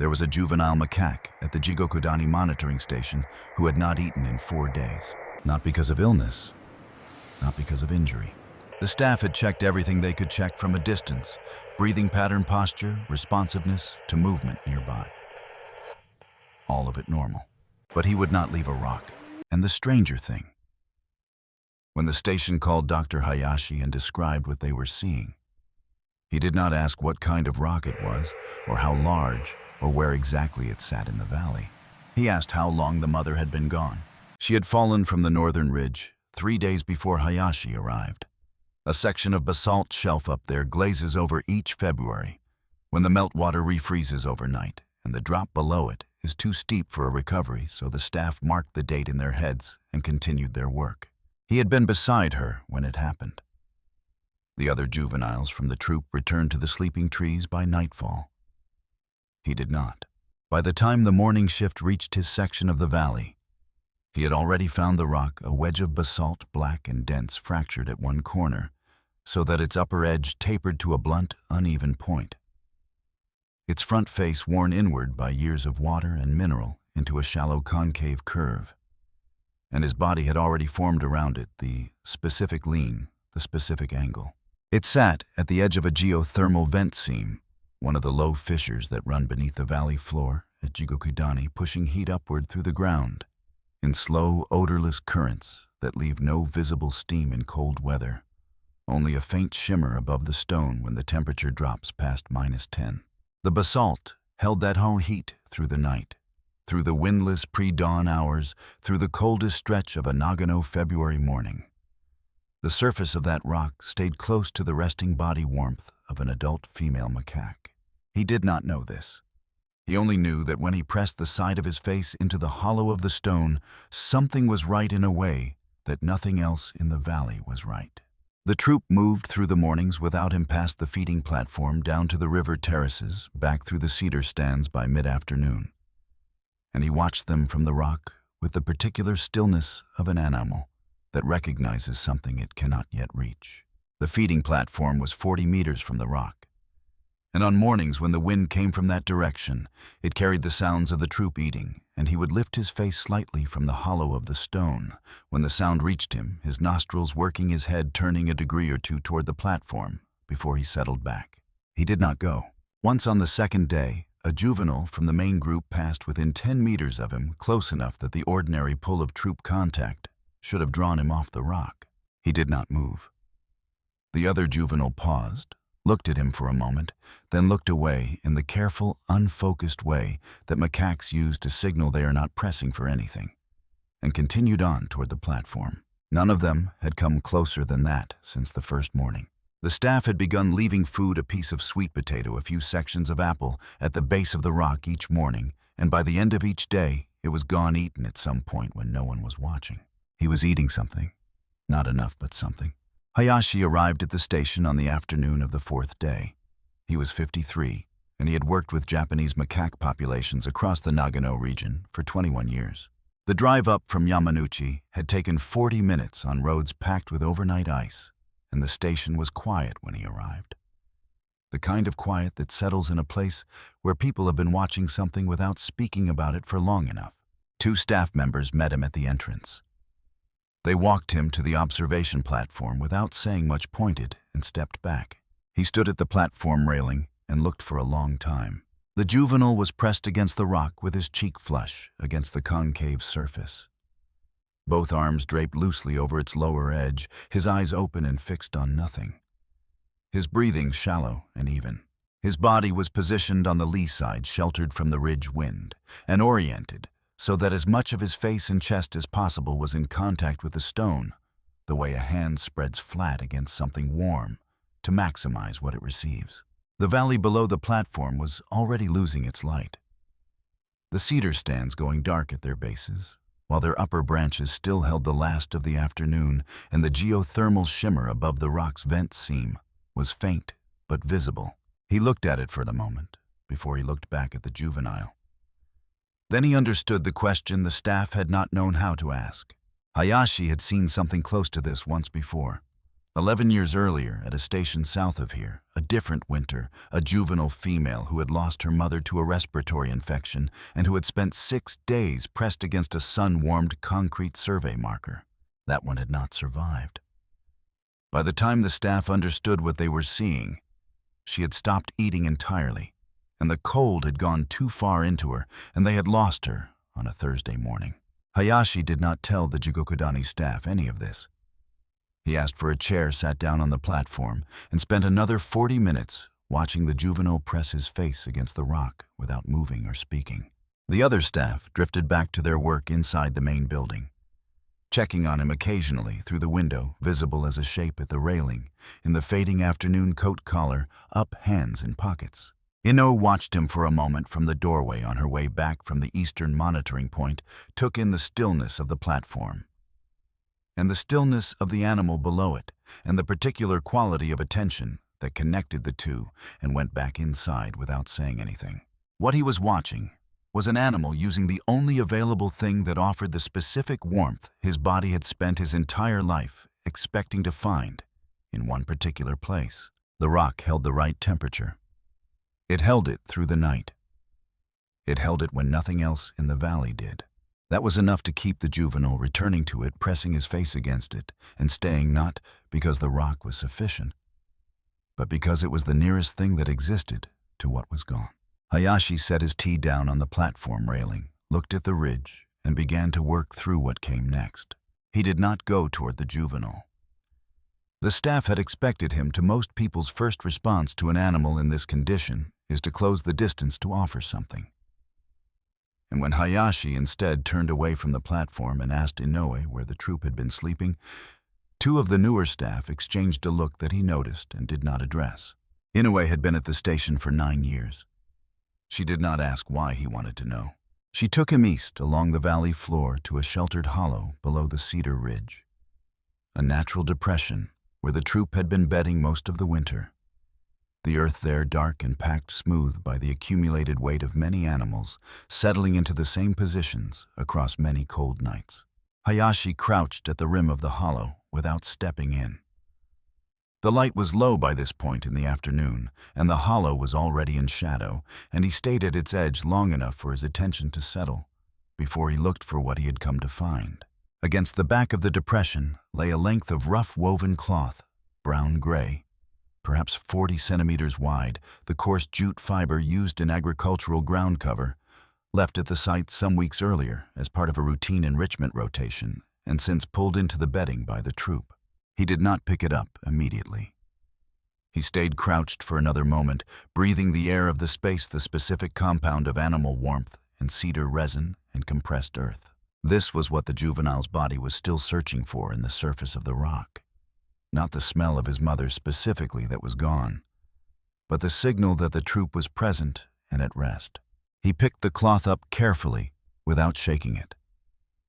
There was a juvenile macaque at the Jigokudani monitoring station who had not eaten in 4 days. Not because of illness, not because of injury. The staff had checked everything they could check from a distance: breathing pattern, posture, responsiveness to movement nearby. All of it normal. But he would not leave a rock. And the stranger thing, when the station called Dr. Hayashi and described what they were seeing, he did not ask what kind of rock it was, or how large, or where exactly it sat in the valley. He asked how long the mother had been gone. She had fallen from the northern ridge 3 days before Hayashi arrived. A section of basalt shelf up there glazes over each February, when the meltwater refreezes overnight, and the drop below it is too steep for a recovery, so the staff marked the date in their heads and continued their work. He had been beside her when it happened. The other juveniles from the troop returned to the sleeping trees by nightfall. He did not. By the time the morning shift reached his section of the valley, he had already found the rock, a wedge of basalt, black and dense, fractured at one corner, so that its upper edge tapered to a blunt, uneven point. Its front face worn inward by years of water and mineral into a shallow concave curve. And his body had already formed around it the specific lean, the specific angle. It sat at the edge of a geothermal vent seam, one of the low fissures that run beneath the valley floor at Jigokudani, pushing heat upward through the ground in slow, odorless currents that leave no visible steam in cold weather, only a faint shimmer above the stone when the temperature drops past -10. The basalt held that whole heat through the night, through the windless pre-dawn hours, through the coldest stretch of a Nagano February morning. The surface of that rock stayed close to the resting body warmth of an adult female macaque. He did not know this. He only knew that when he pressed the side of his face into the hollow of the stone, something was right in a way that nothing else in the valley was right. The troop moved through the mornings without him past the feeding platform, down to the river terraces, back through the cedar stands by mid-afternoon. And he watched them from the rock with the particular stillness of an animal that recognizes something it cannot yet reach. The feeding platform was 40 meters from the rock, and on mornings when the wind came from that direction, it carried the sounds of the troop eating, and he would lift his face slightly from the hollow of the stone. When the sound reached him, his nostrils working, his head turning a degree or two toward the platform before he settled back. He did not go. Once on the second day, a juvenile from the main group passed within 10 meters of him, close enough that the ordinary pull of troop contact should have drawn him off the rock. He did not move. The other juvenile paused, looked at him for a moment, then looked away in the careful, unfocused way that macaques use to signal they are not pressing for anything, and continued on toward the platform. None of them had come closer than that since the first morning. The staff had begun leaving food, a piece of sweet potato, a few sections of apple, at the base of the rock each morning, and by the end of each day, it was gone, eaten at some point when no one was watching. He was eating something. Not enough, but something. Hayashi arrived at the station on the afternoon of the 4th day. He was 53, and he had worked with Japanese macaque populations across the Nagano region for 21 years. The drive up from Yamanouchi had taken 40 minutes on roads packed with overnight ice, and the station was quiet when he arrived. The kind of quiet that settles in a place where people have been watching something without speaking about it for long enough. 2 staff members met him at the entrance. They walked him to the observation platform without saying much, pointed, and stepped back. He stood at the platform railing and looked for a long time. The juvenile was pressed against the rock with his cheek flush against the concave surface. Both arms draped loosely over its lower edge, his eyes open and fixed on nothing. His breathing shallow and even. His body was positioned on the lee side, sheltered from the ridge wind, and oriented so that as much of his face and chest as possible was in contact with the stone, the way a hand spreads flat against something warm to maximize what it receives. The valley below the platform was already losing its light, the cedar stands going dark at their bases, while their upper branches still held the last of the afternoon, and the geothermal shimmer above the rock's vent seam was faint but visible. He looked at it for a moment before he looked back at the juvenile. Then he understood the question the staff had not known how to ask. Hayashi had seen something close to this once before, 11 years earlier, at a station south of here, a different winter, a juvenile female who had lost her mother to a respiratory infection and who had spent 6 days pressed against a sun-warmed concrete survey marker. That one had not survived. By the time the staff understood what they were seeing, she had stopped eating entirely, and the cold had gone too far into her, and they had lost her on a Thursday morning. Hayashi did not tell the Jigokudani staff any of this. He asked for a chair, sat down on the platform, and spent another 40 minutes watching the juvenile press his face against the rock without moving or speaking. The other staff drifted back to their work inside the main building, checking on him occasionally through the window, visible as a shape at the railing, in the fading afternoon coat collar, up, hands in pockets. Ino watched him for a moment from the doorway on her way back from the eastern monitoring point, took in the stillness of the platform, and the stillness of the animal below it, and the particular quality of attention that connected the two, and went back inside without saying anything. What he was watching was an animal using the only available thing that offered the specific warmth his body had spent his entire life expecting to find in one particular place. The rock held the right temperature. It held it through the night. It held it when nothing else in the valley did. That was enough to keep the juvenile returning to it, pressing his face against it, and staying, not because the rock was sufficient, but because it was the nearest thing that existed to what was gone. Hayashi set his tea down on the platform railing, looked at the ridge, and began to work through what came next. He did not go toward the juvenile. The staff had expected him to. Most people's first response to an animal in this condition is to close the distance to offer something. And when Hayashi instead turned away from the platform and asked Inoue where the troop had been sleeping, 2 of the newer staff exchanged a look that he noticed and did not address. Inoue had been at the station for 9 years. She did not ask why he wanted to know. She took him east along the valley floor to a sheltered hollow below the cedar ridge, a natural depression where the troop had been bedding most of the winter. The earth there dark and packed smooth by the accumulated weight of many animals, settling into the same positions across many cold nights. Hayashi crouched at the rim of the hollow without stepping in. The light was low by this point in the afternoon, and the hollow was already in shadow, and he stayed at its edge long enough for his attention to settle before he looked for what he had come to find. Against the back of the depression lay a length of rough woven cloth, brown-gray, perhaps 40 centimeters wide, the coarse jute fiber used in agricultural ground cover, left at the site some weeks earlier as part of a routine enrichment rotation, and since pulled into the bedding by the troop. He did not pick it up immediately. He stayed crouched for another moment, breathing the air of the space, the specific compound of animal warmth and cedar resin and compressed earth. This was what the juvenile's body was still searching for in the surface of the rock. Not the smell of his mother specifically that was gone, but the signal that the troop was present and at rest. He picked the cloth up carefully without shaking it,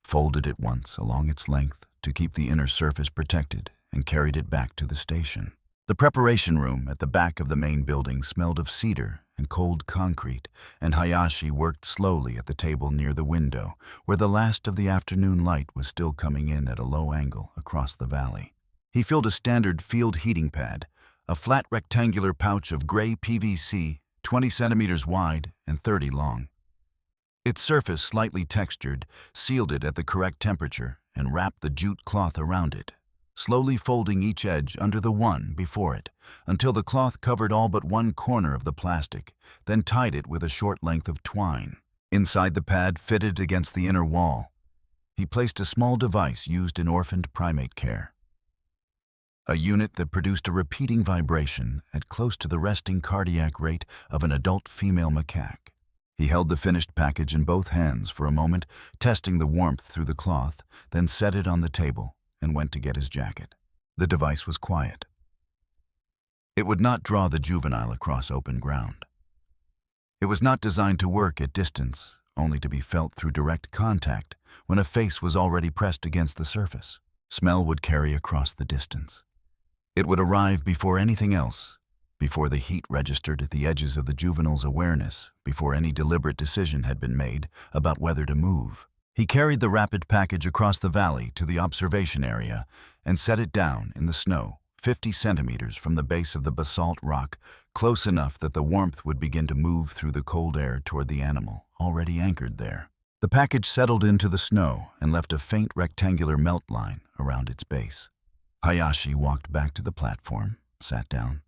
folded it once along its length to keep the inner surface protected, and carried it back to the station. The preparation room at the back of the main building smelled of cedar and cold concrete, and Hayashi worked slowly at the table near the window, where the last of the afternoon light was still coming in at a low angle across the valley. He filled a standard field heating pad, a flat rectangular pouch of gray PVC, 20 centimeters wide and 30 long. Its surface, slightly textured, sealed it at the correct temperature and wrapped the jute cloth around it, slowly folding each edge under the one before it, until the cloth covered all but one corner of the plastic, then tied it with a short length of twine. Inside the pad, fitted against the inner wall, he placed a small device used in orphaned primate care. A unit that produced a repeating vibration at close to the resting cardiac rate of an adult female macaque. He held the finished package in both hands for a moment, testing the warmth through the cloth, then set it on the table and went to get his jacket. The device was quiet. It would not draw the juvenile across open ground. It was not designed to work at distance, only to be felt through direct contact when a face was already pressed against the surface. Smell would carry across the distance. It would arrive before anything else, before the heat registered at the edges of the juvenile's awareness, before any deliberate decision had been made about whether to move. He carried the rapid package across the valley to the observation area and set it down in the snow, 50 centimeters from the base of the basalt rock, close enough that the warmth would begin to move through the cold air toward the animal, already anchored there. The package settled into the snow and left a faint rectangular melt line around its base. Hayashi walked back to the platform, sat down,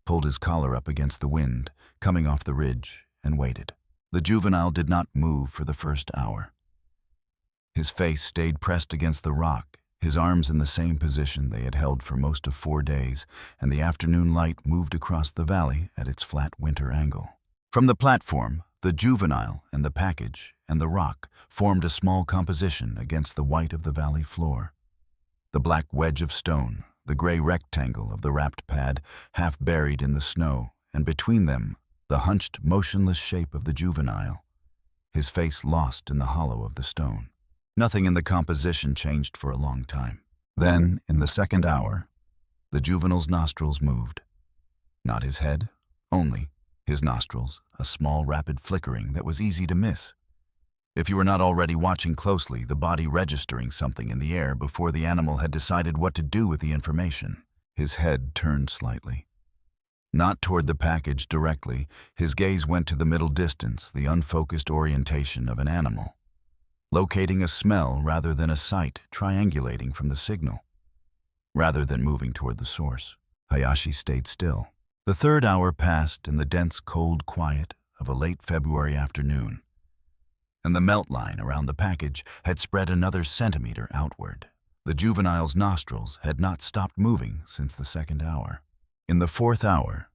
pulled his collar up against the wind, coming off the ridge, and waited. The juvenile did not move for the first hour. His face stayed pressed against the rock, his arms in the same position they had held for most of 4 days, and the afternoon light moved across the valley at its flat winter angle. From the platform, the juvenile and the package and the rock formed a small composition against the white of the valley floor. The black wedge of stone, the gray rectangle of the wrapped pad, half buried in the snow, and between them, the hunched, motionless shape of the juvenile, his face lost in the hollow of the stone. Nothing in the composition changed for a long time. Then, in the second hour, the juvenile's nostrils moved. Not his head, only his nostrils, a small, rapid flickering that was easy to miss. If you were not already watching closely, the body registering something in the air before the animal had decided what to do with the information. His head turned slightly. Not toward the package directly, his gaze went to the middle distance, the unfocused orientation of an animal. Locating a smell rather than a sight, triangulating from the signal, rather than moving toward the source. Hayashi stayed still. The third hour passed in the dense, cold quiet of a late February afternoon, and the melt line around the package had spread another centimeter outward. The juvenile's nostrils had not stopped moving since the second hour. In the fourth hour,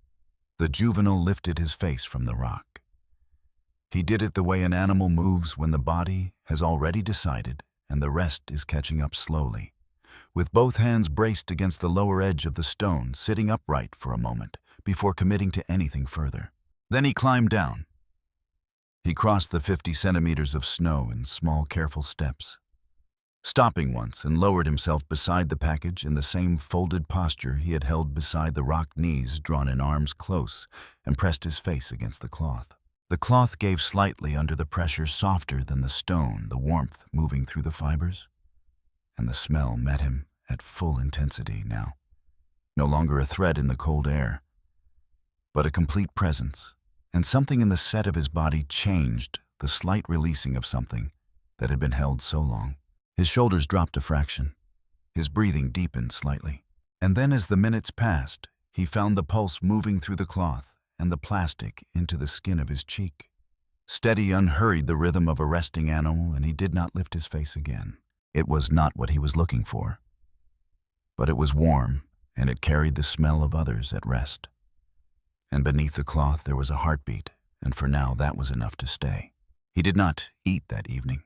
the juvenile lifted his face from the rock. He did it the way an animal moves when the body has already decided and the rest is catching up slowly, with both hands braced against the lower edge of the stone, sitting upright for a moment before committing to anything further. Then he climbed down. He crossed the 50 centimeters of snow in small, careful steps, stopping once and lowered himself beside the package in the same folded posture he had held beside the rock, knees drawn in, arms close, and pressed his face against the cloth. The cloth gave slightly under the pressure, softer than the stone, the warmth moving through the fibers. And the smell met him at full intensity now. No longer a threat in the cold air, but a complete presence. And something in the set of his body changed, the slight releasing of something that had been held so long. His shoulders dropped a fraction. His breathing deepened slightly. And then as the minutes passed, he found the pulse moving through the cloth and the plastic into the skin of his cheek. Steady, unhurried, the rhythm of a resting animal, and he did not lift his face again. It was not what he was looking for. But it was warm, and it carried the smell of others at rest. And beneath the cloth there was a heartbeat, and for now that was enough to stay. He did not eat that evening.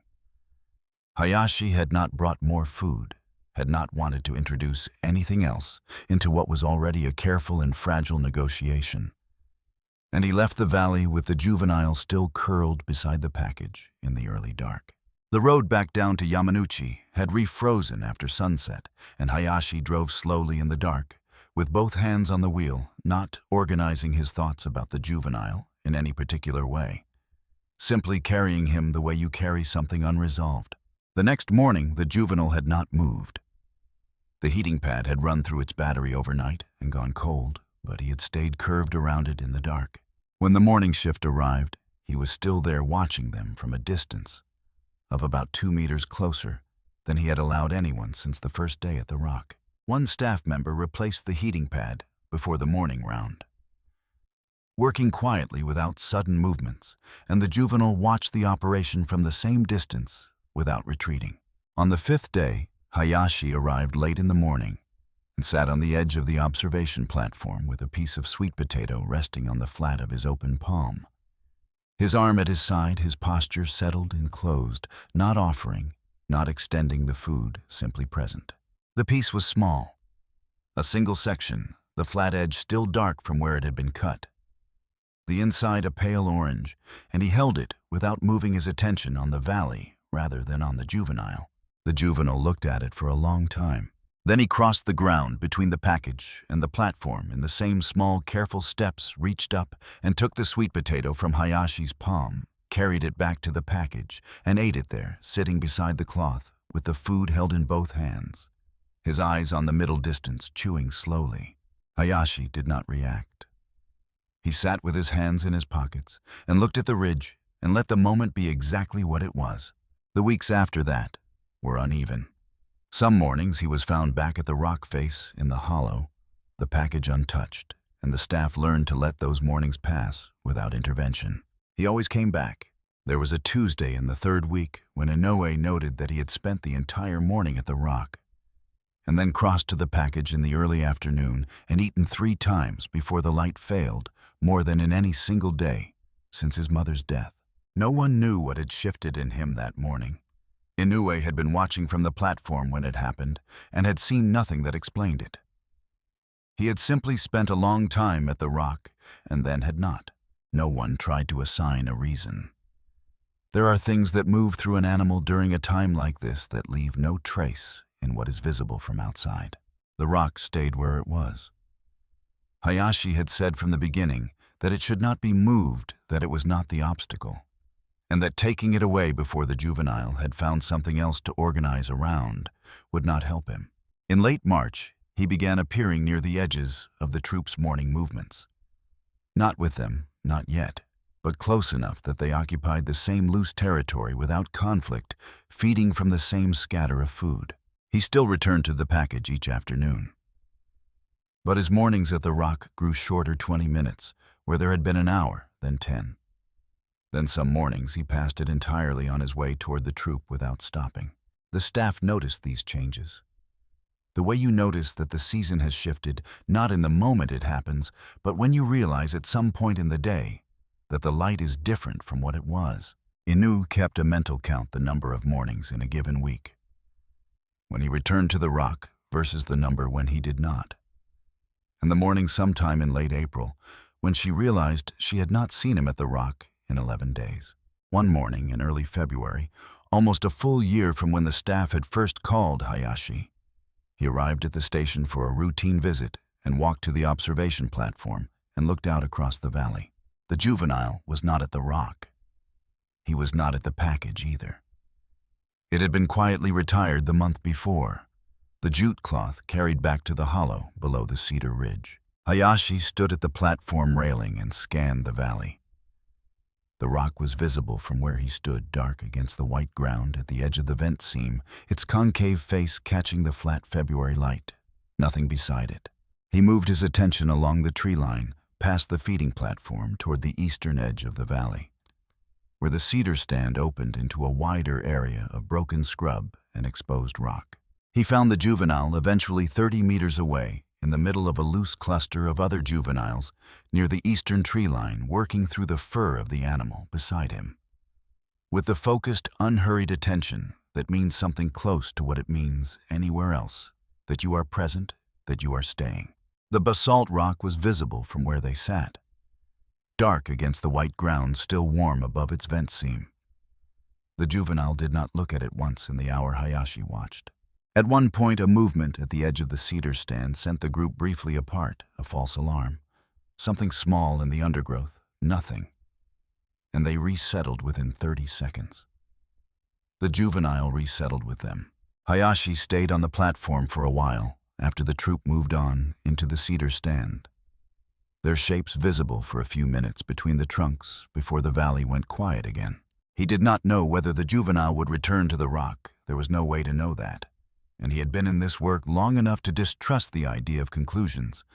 Hayashi had not brought more food, had not wanted to introduce anything else into what was already a careful and fragile negotiation. And he left the valley with the juvenile still curled beside the package in the early dark. The road back down to Yamanouchi had refrozen after sunset, and Hayashi drove slowly in the dark, with both hands on the wheel, not organizing his thoughts about the juvenile in any particular way, simply carrying him the way you carry something unresolved. The next morning, the juvenile had not moved. The heating pad had run through its battery overnight and gone cold, but he had stayed curved around it in the dark. When the morning shift arrived, he was still there watching them from a distance of about 2 meters closer than he had allowed anyone since the first day at the rock. One staff member replaced the heating pad before the morning round, working quietly without sudden movements, and the juvenile watched the operation from the same distance without retreating. On the 5th day, Hayashi arrived late in the morning and sat on the edge of the observation platform with a piece of sweet potato resting on the flat of his open palm. His arm at his side, his posture settled and closed, not offering, not extending the food, simply present. The piece was small, a single section, the flat edge still dark from where it had been cut. The inside a pale orange, and he held it without moving his attention on the valley rather than on the juvenile. The juvenile looked at it for a long time. Then he crossed the ground between the package and the platform in the same small, careful steps, reached up and took the sweet potato from Hayashi's palm, carried it back to the package, and ate it there, sitting beside the cloth, with the food held in both hands. his eyes on the middle distance, chewing slowly. Hayashi did not react. He sat with his hands in his pockets and looked at the ridge and let the moment be exactly what it was. The weeks after that were uneven. Some mornings he was found back at the rock face in the hollow, the package untouched, and the staff learned to let those mornings pass without intervention. He always came back. There was a Tuesday in the third week when Inoue noted that he had spent the entire morning at the rock, and then crossed to the package in the early afternoon and eaten 3 times before the light failed, more than in any single day since his mother's death. No one knew what had shifted in him that morning. Inoue had been watching from the platform when it happened and had seen nothing that explained it. He had simply spent a long time at the rock and then had not. No one tried to assign a reason. There are things that move through an animal during a time like this that leave no trace in what is visible from outside. The rock stayed where it was. Hayashi had said from the beginning that it should not be moved, that it was not the obstacle, and that taking it away before the juvenile had found something else to organize around would not help him. In late March, he began appearing near the edges of the troop's morning movements. Not with them, not yet, but close enough that they occupied the same loose territory without conflict, feeding from the same scatter of food. He still returned to the package each afternoon. But his mornings at the rock grew shorter 20 minutes, where there had been an hour, then 10. Then some mornings he passed it entirely on his way toward the troop without stopping. The staff noticed these changes. The way you notice that the season has shifted, not in the moment it happens, but when you realize at some point in the day that the light is different from what it was. Inu kept a mental count the number of mornings in a given week, when he returned to the rock versus the number when he did not. And the morning sometime in late April, when she realized she had not seen him at the rock in 11 days. One morning in early February, almost a full year from when the staff had first called Hayashi, he arrived at the station for a routine visit and walked to the observation platform and looked out across the valley. The juvenile was not at the rock. He was not at the package either. It had been quietly retired the month before, the jute cloth carried back to the hollow below the cedar ridge. Hayashi stood at the platform railing and scanned the valley. The rock was visible from where he stood, dark against the white ground at the edge of the vent seam, its concave face catching the flat February light. Nothing beside it. He moved his attention along the tree line, past the feeding platform toward the eastern edge of the valley, where the cedar stand opened into a wider area of broken scrub and exposed rock. He found the juvenile eventually 30 meters away, in the middle of a loose cluster of other juveniles near the eastern tree line, working through the fur of the animal beside him, with the focused, unhurried attention that means something close to what it means anywhere else, that you are present, that you are staying. The basalt rock was visible from where they sat, dark against the white ground, still warm above its vent seam. The juvenile did not look at it once in the hour Hayashi watched. At one point, a movement at the edge of the cedar stand sent the group briefly apart, a false alarm. Something small in the undergrowth, nothing. And they resettled within 30 seconds. The juvenile resettled with them. Hayashi stayed on the platform for a while after the troop moved on into the cedar stand, their shapes visible for a few minutes between the trunks before the valley went quiet again. He did not know whether the juvenile would return to the rock. There was no way to know that. And he had been in this work long enough to distrust the idea of conclusions,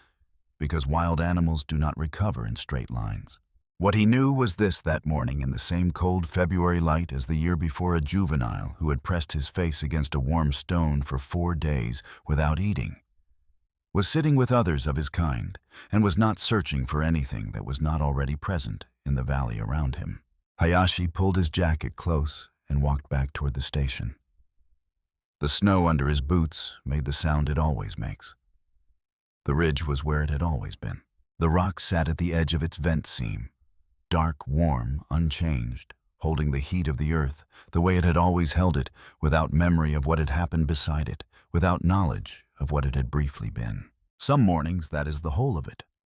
because wild animals do not recover in straight lines. What he knew was this: that morning, in the same cold February light as the year before, a juvenile who had pressed his face against a warm stone for 4 days without eating was sitting with others of his kind and was not searching for anything that was not already present in the valley around him. Hayashi pulled his jacket close and walked back toward the station. The snow under his boots made the sound it always makes. The ridge was where it had always been. The rock sat at the edge of its vent seam, dark, warm, unchanged, holding the heat of the earth the way it had always held it, without memory of what had happened beside it, without knowledge of what it had briefly been. Some mornings that is the whole of it.